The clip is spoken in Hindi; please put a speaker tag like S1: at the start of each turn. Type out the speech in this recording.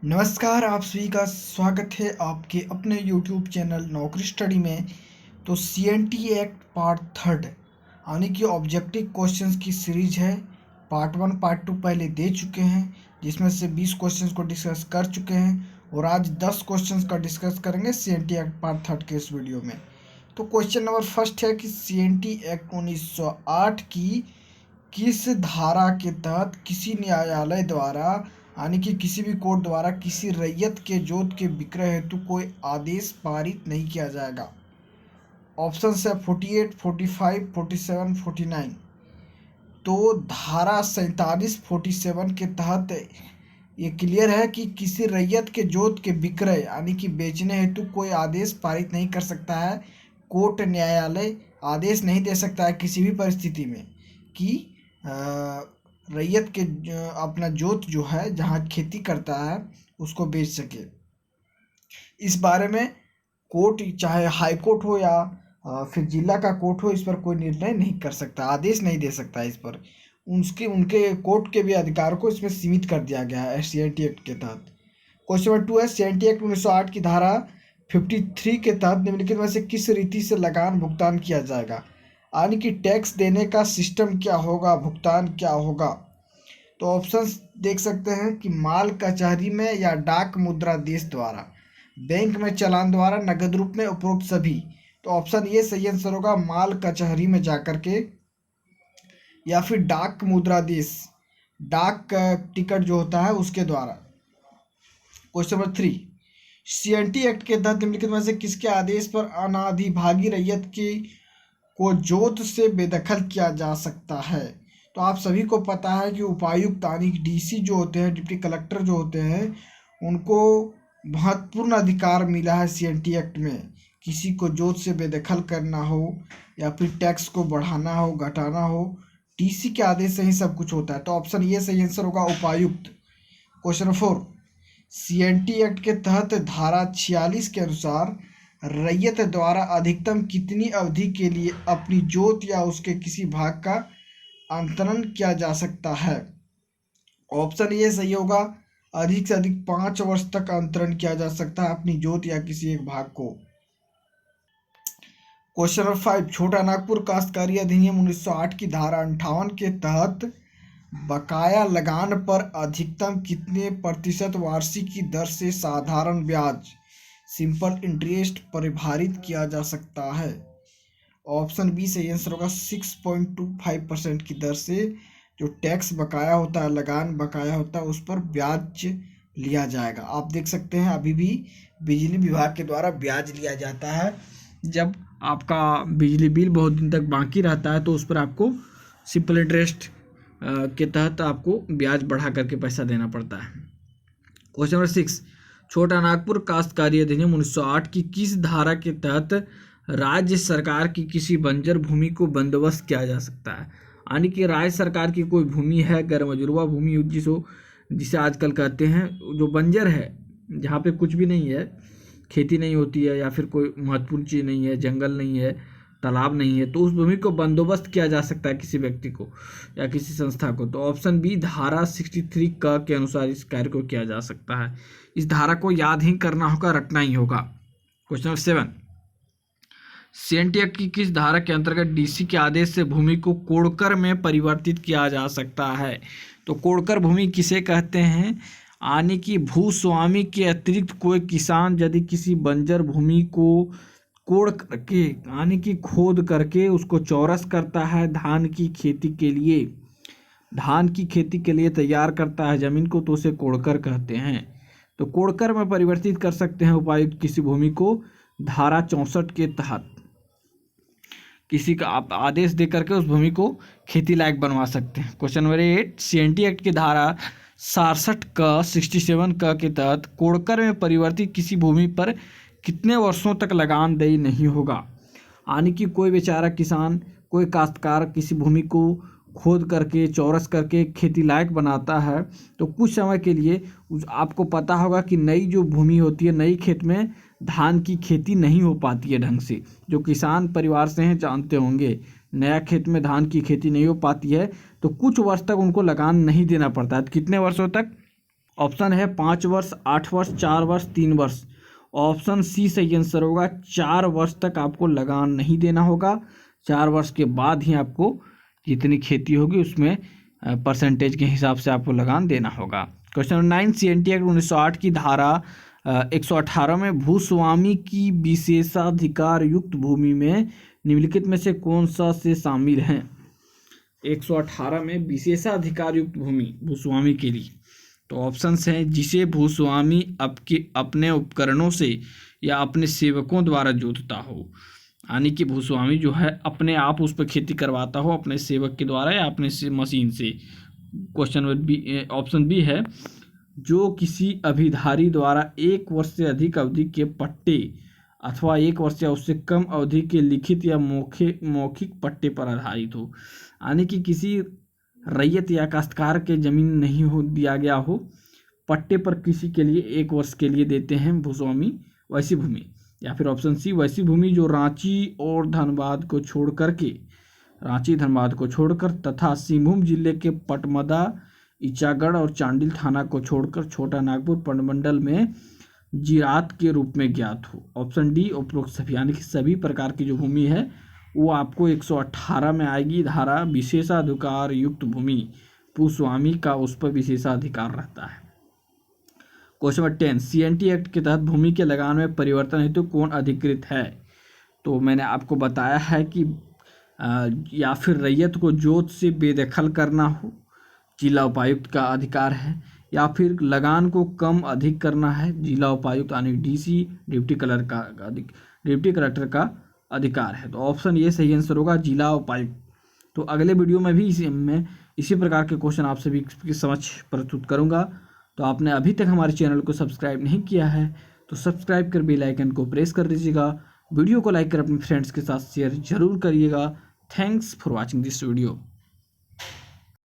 S1: नमस्कार, आप सभी का स्वागत है आपके अपने यूट्यूब चैनल नौकरी स्टडी में। तो सीएनटी एक्ट पार्ट थर्ड यानी कि ऑब्जेक्टिव क्वेश्चंस की सीरीज है। पार्ट वन पार्ट टू पहले दे चुके हैं, जिसमें से 20 क्वेश्चंस को डिस्कस कर चुके हैं और आज 10 क्वेश्चंस का डिस्कस करेंगे सीएनटी एक्ट पार्ट थर्ड के इस वीडियो में। तो क्वेश्चन नंबर फर्स्ट है कि सीएनटी एक्ट 1908 की किस धारा के तहत किसी न्यायालय द्वारा यानी कि किसी भी कोर्ट द्वारा किसी रैयत के जोत के विक्रय हेतु कोई आदेश पारित नहीं किया जाएगा। ऑप्शन है 48, 45, 47, 49। तो धारा 47, 47 के तहत ये क्लियर है कि किसी रैयत के जोत के विक्रय यानी कि बेचने हेतु कोई आदेश पारित नहीं कर सकता है। कोर्ट न्यायालय आदेश नहीं दे सकता है किसी भी परिस्थिति में कि रैयत के अपना जोत जो है जहाँ खेती करता है उसको बेच सके। इस बारे में कोर्ट चाहे हाई कोर्ट हो या फिर जिला का कोर्ट हो, इस पर कोई निर्णय नहीं कर सकता, आदेश नहीं दे सकता इस पर। उनके कोर्ट के भी अधिकार को इसमें सीमित कर दिया गया है सीएनटी एक्ट के तहत। क्वेश्चन नंबर 2 है सीएनटी एक्ट 1908 की धारा 53 के तहत निम्नलिखित में से किस रीति से लगान भुगतान किया जाएगा, यानी कि टैक्स देने का सिस्टम क्या होगा, भुगतान क्या होगा। तो ऑप्शंस देख सकते हैं कि माल कचहरी में या डाक मुद्रा देश द्वारा, बैंक में चालान द्वारा, नगद रूप में, उपरोक्त सभी। तो ऑप्शन ये सही आंसर होगा, माल कचहरी में जाकर के या फिर डाक मुद्रा देश, डाक टिकट जो होता है उसके द्वारा। क्वेश्चन नंबर 3, सीएनटी एक्ट के तहत निम्नलिखित में से किसके आदेश पर अनाधिभागी रैयत की को जोत से बेदखल किया जा सकता है। तो आप सभी को पता है कि उपायुक्त यानी डीसी जो होते हैं, डिप्टी कलेक्टर जो होते हैं, उनको महत्वपूर्ण अधिकार मिला है सीएनटी एक्ट में। किसी को जोत से बेदखल करना हो या फिर टैक्स को बढ़ाना हो, घटाना हो, डीसी के आदेश से ही सब कुछ होता है। तो ऑप्शन ये सही आंसर होगा, उपायुक्त। क्वेश्चन नंबर 4, सीएनटी एक्ट के तहत धारा 46 के अनुसार रैयत द्वारा अधिकतम कितनी अवधि के लिए अपनी जोत या उसके किसी भाग का अंतरण किया जा सकता है। ऑप्शन ये सही होगा, अधिक से अधिक 5 वर्ष तक अंतरण किया जा सकता है अपनी जोत या किसी एक भाग को। क्वेश्चन नंबर 5, छोटा नागपुर काश्तकारी अधिनियम 1908 की धारा 58 के तहत बकाया लगान पर अधिकतम कितने प्रतिशत वार्षिक की दर से साधारण ब्याज, सिंपल इंटरेस्ट परिभाषित किया जा सकता है। ऑप्शन बी सही आंसर होगा, 6.25% की दर से जो टैक्स बकाया होता है, लगान बकाया होता है, उस पर ब्याज लिया जाएगा। आप देख सकते हैं अभी भी बिजली विभाग के द्वारा ब्याज लिया जाता है। जब आपका बिजली बिल बहुत दिन तक बाकी रहता है तो उस पर आपको सिंपल इंटरेस्ट के तहत आपको ब्याज बढ़ा करके पैसा देना पड़ता है। क्वेश्चन नंबर 6, छोटा नागपुर काश्तकारी अधिनियम 1908 की किस धारा के तहत राज्य सरकार की किसी बंजर भूमि को बंदोबस्त किया जा सकता है। यानी कि राज्य सरकार की कोई भूमि है, गैरमजुरवा भूमि जिसे आजकल कहते हैं, जो बंजर है, जहाँ पे कुछ भी नहीं है, खेती नहीं होती है या फिर कोई महत्वपूर्ण चीज़ नहीं है, जंगल नहीं है, तालाब नहीं है, तो उस भूमि को बंदोबस्त किया जा सकता है किसी व्यक्ति को या किसी संस्था को। तो ऑप्शन बी धारा 63 क के अनुसार इस कार्य को किया जा सकता है। इस धारा को याद ही करना होगा, रटना ही होगा। क्वेश्चन नंबर 7, सीएनटी एक्ट की किस धारा के अंतर्गत डीसी के आदेश से भूमि को कोड़कर में परिवर्तित किया जा सकता है। तो कोड़कर भूमि किसे कहते हैं, यानी कि भूस्वामी के अतिरिक्त कोई किसान यदि किसी बंजर भूमि को कोड़ करके यानी कि खोद करके उसको चौरस करता है, धान की खेती के लिए तैयार करता है ज़मीन को, तो उसे कोड़कर कहते हैं। तो कोड़कर में परिवर्तित कर सकते हैं उपायुक्त किसी भूमि को धारा 64 के तहत, किसी का आप आदेश दे करके उस भूमि को खेती लायक बनवा सकते हैं। क्वेश्चन नंबर 8, सीएनटी एक्ट की धारा 67 का 67 का के तहत कोड़कर में परिवर्तित किसी भूमि पर कितने वर्षों तक लगानदेही नहीं होगा। यानी कि कोई बेचारा किसान, कोई काश्तकार किसी भूमि को खोद करके चौरस करके खेती लायक बनाता है, तो कुछ समय के लिए आपको पता होगा कि नई जो भूमि होती है, नई खेत में धान की खेती नहीं हो पाती है ढंग से। जो किसान परिवार से हैं जानते होंगे, नया खेत में धान की खेती नहीं हो पाती है, तो कुछ वर्ष तक उनको लगान नहीं देना पड़ता है। कितने वर्षों तक,
S2: ऑप्शन है 5 वर्ष, 8 वर्ष, 4 वर्ष, 3 वर्ष। ऑप्शन सी सही आंसर होगा। 4 वर्ष तक आपको लगान नहीं देना होगा। 4 वर्ष के बाद ही आपको जितनी खेती होगी उसमें परसेंटेज के हिसाब से आपको लगान देना होगा। क्वेश्चन नंबर 9, CNT एक्ट 1908 की धारा 118 में भूस्वामी की विशेषाधिकार युक्त भूमि में निम्नलिखित में से कौन सा से शामिल है? 118 में विशेषाधिकार युक्त भूमि भूस्वामी के लिए तो ऑप्शंस हैं, जिसे भूस्वामी अपने उपकरणों से या अपने सेवकों द्वारा जोतता हो, यानी कि भूस्वामी जो है अपने आप उस पर खेती करवाता हो अपने सेवक के द्वारा या अपने मशीन से। Question number B, option B है, जो किसी अभिधारी द्वारा 1 वर्ष से अधिक अवधि के पट्टे अथवा 1 वर्ष या उससे कम अवधि के लिखित या मौखिक पट्टे पर आधारित हो, यानी कि किसी रैयत या काश्तकार के जमीन नहीं हो दिया गया हो, पट्टे पर किसी के लिए 1 वर्ष के लिए देते हैं भूस्वामी वैसी भूमि। या फिर ऑप्शन सी, वैसी भूमि जो रांची धनबाद को छोड़कर तथा सिंहभूम जिले के पटमदा, ईचागढ़ और चांडिल थाना को छोड़कर छोटा नागपुर प्रमंडल में जिरात के रूप में ज्ञात हो। ऑप्शन डी, उपरोक्त सभी, यानी कि सभी प्रकार की जो भूमि है वो आपको 118 में आएगी धारा। विशेषाधिकार युक्त भूमि भूस्वामी का उस पर विशेषाधिकार रहता है। क्वेश्चन नंबर 10, CNT एक्ट के तहत भूमि के लगान में परिवर्तन हेतु कौन अधिकृत है? तो मैंने आपको बताया है कि या फिर रैयत को जोत से बेदखल करना हो, जिला उपायुक्त का अधिकार है, या फिर लगान को कम अधिक करना है, जिला उपायुक्त यानी DC डिप्टी कलेक्टर का अधिकार है। तो ऑप्शन ये सही आंसर होगा, जिला उपायुक्त। तो अगले वीडियो में भी इसी प्रकार के क्वेश्चन आप सभी के समक्ष प्रस्तुत करूंगा। तो आपने अभी तक हमारे चैनल को सब्सक्राइब नहीं किया है तो सब्सक्राइब कर बेल आइकन को प्रेस कर दीजिएगा। वीडियो को लाइक कर अपने फ्रेंड्स के साथ शेयर जरूर करिएगा। Thanks for watching this video.